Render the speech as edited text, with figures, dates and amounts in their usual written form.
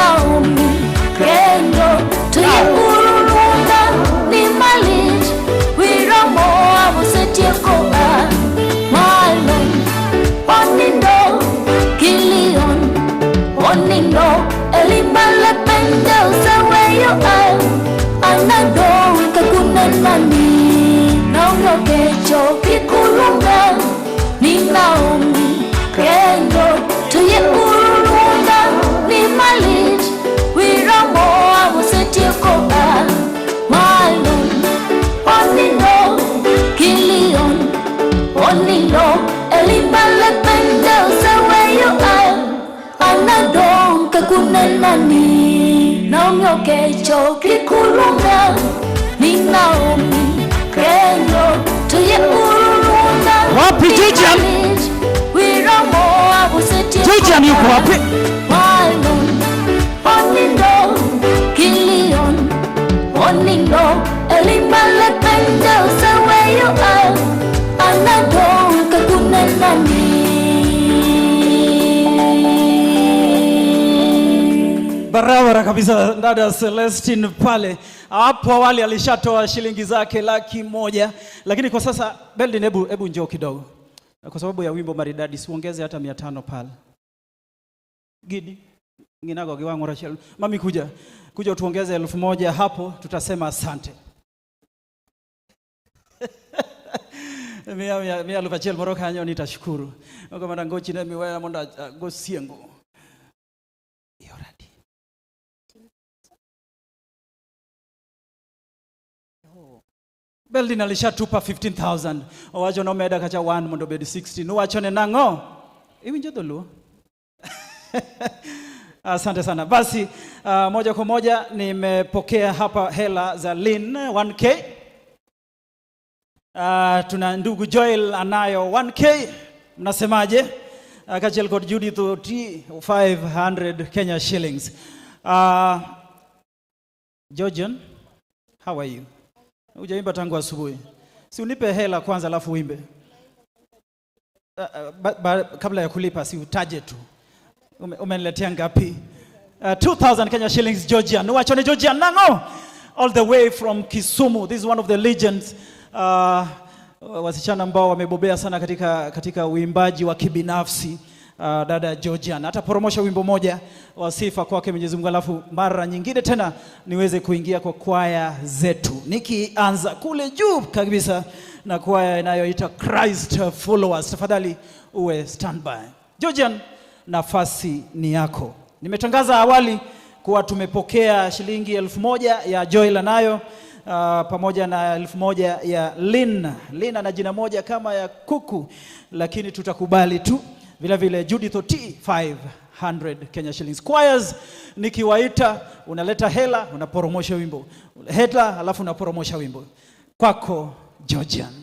Naomi Kendo tuye urulunga ni malich wiramo amusetie koa malon onindo kilion onindo elimale pende usaweyo anado kakunanani naungo kecho kikulunga ni Naomi Kendo tuye urulunga ni malich wiramo amusetie koa malon onindo kilion onindo elimale pende usaweyo anado kakunanani naungo kecho kikulunga ni Naomi Kendo tuye urulunga wapi Jojian? wiramo amusetie Jojian yuko wapi? malon onindo kilion onindo elimale pende usaweyo anado kakunanani. Barabara kabisa dada Celestine pale. Hapo awali alishatoa shilingi zake 100,000, lakini kwa sasa Beldin, hebu njoo kidogo. Kwa sababu ya wimbo maridadi siongeze hata 500 pale. Gidi nginago giwango Rachel. Mami kuja tuongeze 1,000 hapo, tutasema asante. Mia Rachel Moroka hanyo nitashukuru. Kama nangochi na miwaya monda gosiengo. Yoradi. Beldin alishatupa 15,000. Owacho no meda kacha 1 mondo bedi 60. Nuwacho ne nango. Iwinjo dholuo. Asante sana. Basi moja kwa moja nimepokea hapa hela za Lynn 1K. Tuna ndugu Joel anayo 1K. Mnasemaje? Kachel kod Judith T 500 Kenya shillings. Georgian, how are you? Hujaimba tangu asubuhi. Si unipe hela kwanza alafu uimbe. Kabla ya kulipa si utaje tu. Umeniletea ngapi? 2,000 Kenya shillings Georgian. Nuwachone Georgian nango. All the way from Kisumu. This is one of the legends. Wasichana ambao wamebobea sana katika uimbaji wa kibinafsi. Dada Georgian hata poromosha wimbo moja wa sifa kwake Mwenyezi Mungu, alafu mara nyingine tena niweze kuingia kwa kwaya zetu, nikianza kule juu kabisa na kwaya inayoita Christ Followers. Tafadhali uwe standby. Georgian, nafasi ni yako. Nimetangaza awali kuwa tumepokea shilingi 1,000 ya Joel nayo pamoja na 1,000 ya Lynn. Lynn ana jina moja kama ya kuku, lakini tutakubali tu. Vile vile Judith T 500 Kenya shillings. Choirs nikiwaita unaleta hela, unaporomosha wimbo. Hela alafu unaporomosha wimbo. Kwako Georgian.